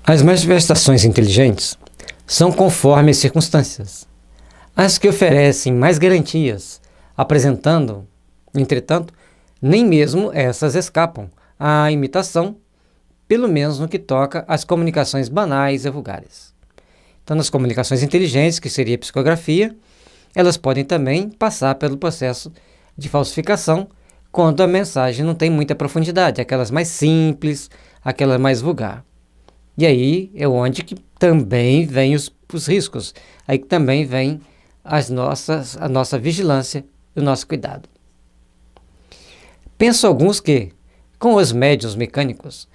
As manifestações inteligentes são conforme as circunstâncias. As que oferecem mais garantias, apresentando, entretanto, nem mesmo essas escapam à imitação, pelo menos no que toca às comunicações banais e vulgares. Então, nas comunicações inteligentes, que seria a psicografia, elas podem também passar pelo processo de falsificação quando a mensagem não tem muita profundidade, aquelas mais simples, aquelas mais vulgar. E aí é onde que também vem os riscos, aí que também vem a nossa vigilância e o nosso cuidado. Penso alguns que, com os médiuns mecânicos,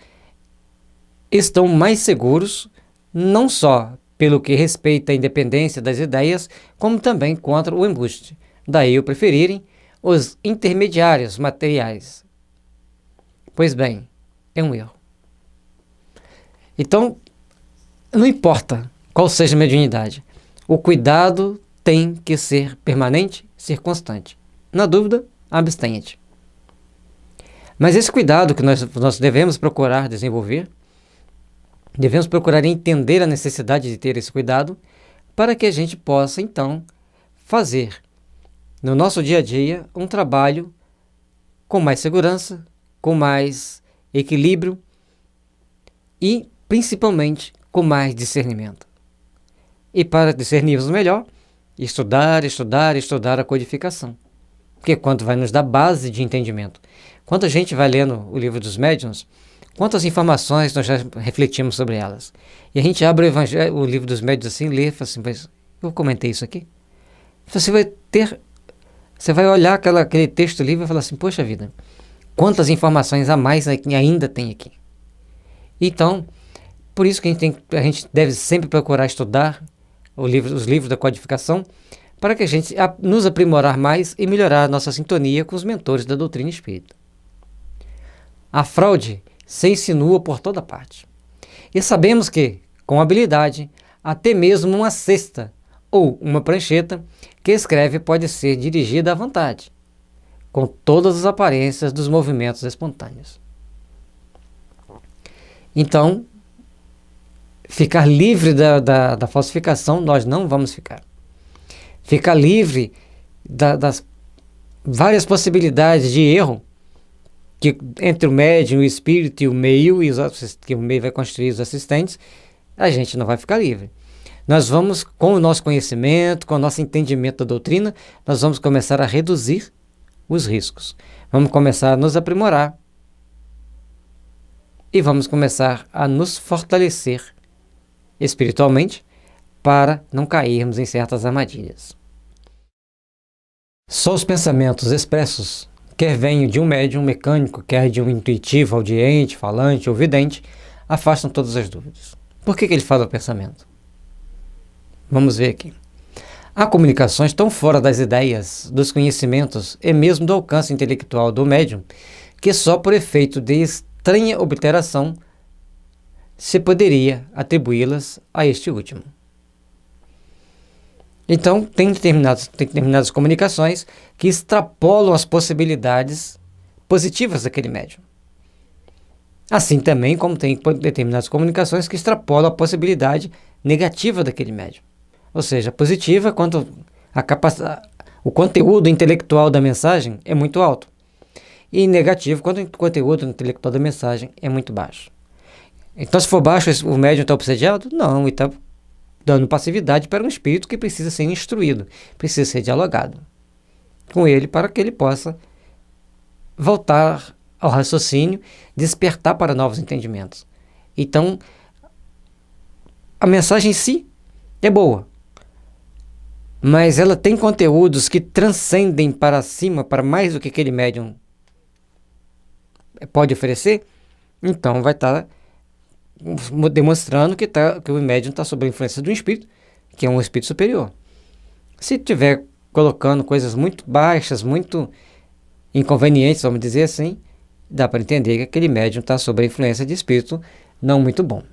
estão mais seguros, não só pelo que respeita à independência das ideias, como também contra o embuste. Daí o preferirem os intermediários materiais. Pois bem, é um erro. Então, não importa qual seja a mediunidade, o cuidado tem que ser permanente, ser constante. Na dúvida, abstenha-te. Mas esse cuidado que nós devemos procurar desenvolver, devemos procurar entender a necessidade de ter esse cuidado para que a gente possa, então, fazer no nosso dia a dia um trabalho com mais segurança, com mais equilíbrio e, principalmente, com mais discernimento. E para discernirmos melhor, estudar a codificação. Porque quanto vai nos dar base de entendimento. Quando a gente vai lendo o livro dos médiuns, quantas informações nós já refletimos sobre elas. E a gente abre o livro dos médiuns assim, lê e fala assim, mas eu comentei isso aqui. Você vai olhar aquele texto ali e vai falar assim, poxa vida, quantas informações a mais ainda tem aqui. Então, por isso que a gente deve sempre procurar estudar os livros da codificação, para que a gente nos aprimorar mais e melhorar a nossa sintonia com os mentores da doutrina espírita. A fraude se insinua por toda parte. E sabemos que, com habilidade, até mesmo uma cesta ou uma prancheta que escreve pode ser dirigida à vontade, com todas as aparências dos movimentos espontâneos. Então, ficar livre da falsificação, nós não vamos ficar. Ficar livre das várias possibilidades de erro que entre o médium, o espírito e o meio, que o meio vai construir os assistentes, a gente não vai ficar livre. Nós vamos, com o nosso conhecimento, com o nosso entendimento da doutrina, nós vamos começar a reduzir os riscos. Vamos começar a nos aprimorar. E vamos começar a nos fortalecer espiritualmente para não cairmos em certas armadilhas. Só os pensamentos expressos, quer venham de um médium mecânico, quer de um intuitivo, audiente, falante ou vidente, afastam todas as dúvidas. Por que ele fala o pensamento? Vamos ver aqui. Há comunicações tão fora das ideias, dos conhecimentos e mesmo do alcance intelectual do médium, que só por efeito de estranha obliteração se poderia atribuí-las a este último. Então, tem determinadas comunicações que extrapolam as possibilidades positivas daquele médium. Assim também como tem determinadas comunicações que extrapolam a possibilidade negativa daquele médium. Ou seja, positiva quanto o conteúdo intelectual da mensagem é muito alto. E negativo quando o conteúdo intelectual da mensagem é muito baixo. Então, se for baixo, o médium está obsediado? Não, ele está dando passividade para um espírito que precisa ser instruído, precisa ser dialogado com ele para que ele possa voltar ao raciocínio, despertar para novos entendimentos. Então, a mensagem em si é boa, mas ela tem conteúdos que transcendem para cima, para mais do que aquele médium pode oferecer, então vai estar demonstrando que o médium está sob a influência de um espírito, que é um espírito superior. Se estiver colocando coisas muito baixas, muito inconvenientes, vamos dizer assim, dá para entender que aquele médium está sob a influência de espírito não muito bom.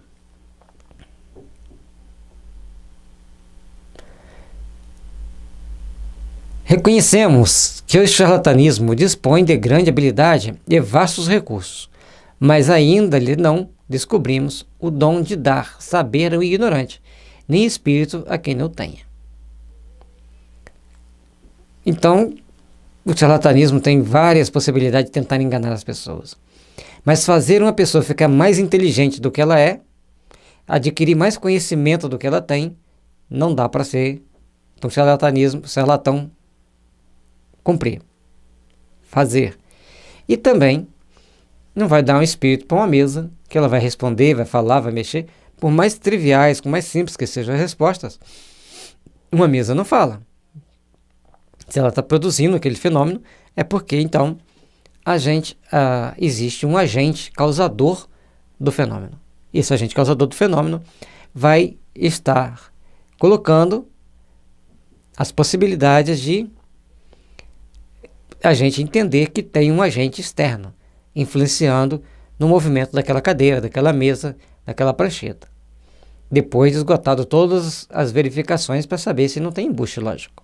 Reconhecemos que o charlatanismo dispõe de grande habilidade e vastos recursos, mas ainda lhe não descobrimos o dom de dar saber ao ignorante, nem espírito a quem não tenha. Então, o charlatanismo tem várias possibilidades de tentar enganar as pessoas. Mas fazer uma pessoa ficar mais inteligente do que ela é, adquirir mais conhecimento do que ela tem, não dá para ser um charlatão cumprir, fazer. E também não vai dar um espírito para uma mesa que ela vai responder, vai falar, vai mexer, por mais triviais, por mais simples que sejam as respostas. Uma mesa não fala. Se ela está produzindo aquele fenômeno, é porque então existe um agente causador do fenômeno. Esse agente causador do fenômeno vai estar colocando as possibilidades de a gente entender que tem um agente externo influenciando no movimento daquela cadeira, daquela mesa, daquela prancheta. Depois de esgotado todas as verificações para saber se não tem embuste lógico.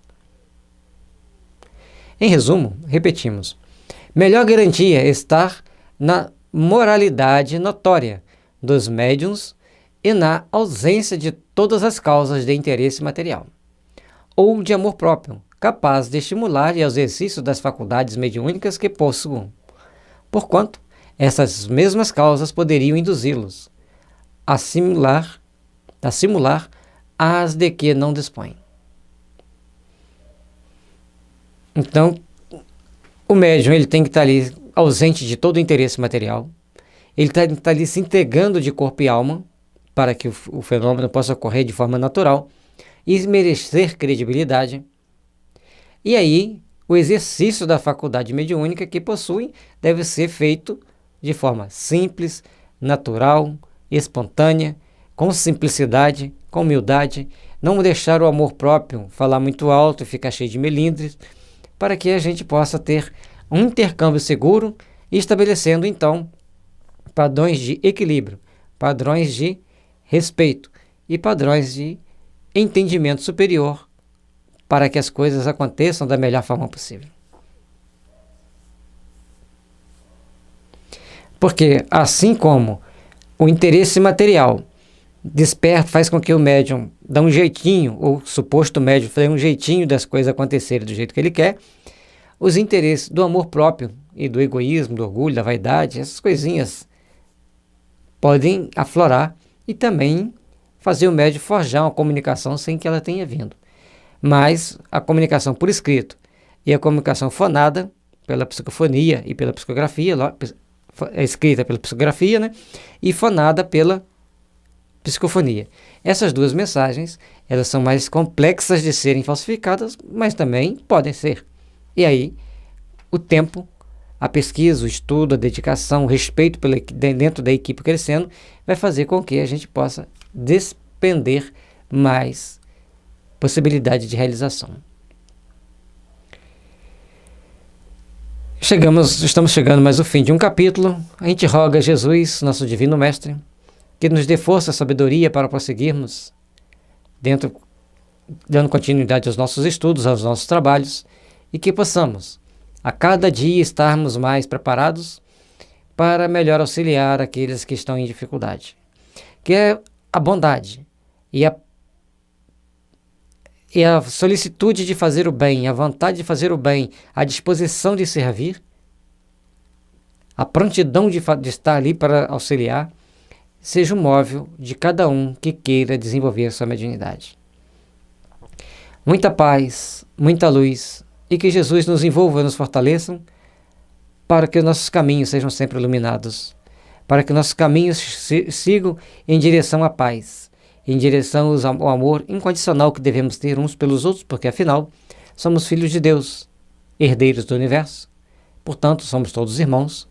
Em resumo, repetimos, melhor garantia estar na moralidade notória dos médiuns e na ausência de todas as causas de interesse material, ou de amor próprio, capaz de estimular o exercício das faculdades mediúnicas que possuam, porquanto essas mesmas causas poderiam induzi-los a simular as de que não dispõem. Então, o médium ele tem que estar ali ausente de todo interesse material, ele tem que estar ali se integrando de corpo e alma para que o fenômeno possa ocorrer de forma natural e merecer credibilidade. E aí, o exercício da faculdade mediúnica que possui deve ser feito de forma simples, natural, espontânea, com simplicidade, com humildade, não deixar o amor próprio falar muito alto e ficar cheio de melindres, para que a gente possa ter um intercâmbio seguro e estabelecendo então padrões de equilíbrio, padrões de respeito e padrões de entendimento superior para que as coisas aconteçam da melhor forma possível. Porque assim como o interesse material desperta, faz com que o médium dê um jeitinho, ou o suposto médium dê um jeitinho das coisas acontecerem do jeito que ele quer, os interesses do amor próprio e do egoísmo, do orgulho, da vaidade, essas coisinhas podem aflorar e também fazer o médium forjar uma comunicação sem que ela tenha vindo. Mas a comunicação por escrito e a comunicação fonada pela psicofonia e pela psicografia, escrita pela psicografia, né, e fonada pela psicofonia. Essas duas mensagens, elas são mais complexas de serem falsificadas, mas também podem ser. E aí, o tempo, a pesquisa, o estudo, a dedicação, o respeito dentro da equipe crescendo, vai fazer com que a gente possa despender mais possibilidade de realização. Estamos chegando mais ao fim de um capítulo. A gente roga a Jesus, nosso Divino Mestre, que nos dê força e sabedoria para prosseguirmos dando continuidade aos nossos estudos, aos nossos trabalhos, e que possamos, a cada dia, estarmos mais preparados para melhor auxiliar aqueles que estão em dificuldade. Que é a bondade e a solicitude de fazer o bem, a vontade de fazer o bem, a disposição de servir, a prontidão de estar ali para auxiliar, seja o móvel de cada um que queira desenvolver sua mediunidade. Muita paz, muita luz, e que Jesus nos envolva e nos fortaleça para que os nossos caminhos sejam sempre iluminados, para que nossos caminhos sigam em direção à paz, em direção ao amor incondicional que devemos ter uns pelos outros, porque afinal somos filhos de Deus, herdeiros do universo, portanto somos todos irmãos,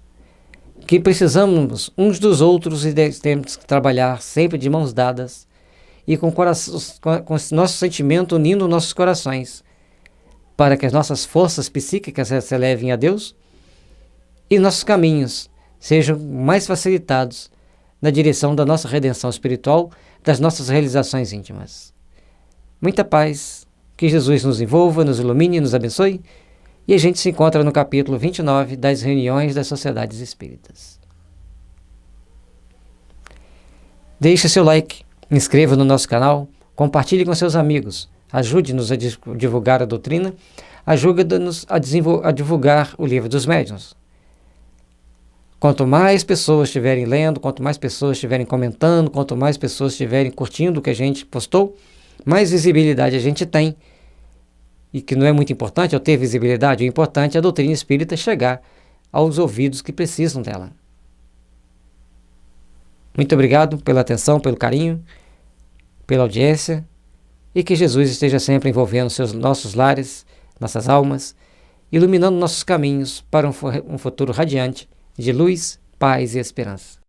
que precisamos uns dos outros e temos que trabalhar sempre de mãos dadas e com nosso sentimento unindo nossos corações, para que as nossas forças psíquicas se elevem a Deus e nossos caminhos sejam mais facilitados na direção da nossa redenção espiritual, das nossas realizações íntimas. Muita paz, que Jesus nos envolva, nos ilumine e nos abençoe, e a gente se encontra no capítulo 29 das reuniões das Sociedades Espíritas. Deixe seu like, inscreva no nosso canal, compartilhe com seus amigos, ajude-nos a divulgar a doutrina, ajude-nos a divulgar o Livro dos Médiuns. Quanto mais pessoas estiverem lendo, quanto mais pessoas estiverem comentando, quanto mais pessoas estiverem curtindo o que a gente postou, mais visibilidade a gente tem. E que não é muito importante eu ter visibilidade, o importante é a doutrina espírita chegar aos ouvidos que precisam dela. Muito obrigado pela atenção, pelo carinho, pela audiência, e que Jesus esteja sempre envolvendo nossos lares, nossas almas, iluminando nossos caminhos para um futuro radiante de luz, paz e esperança.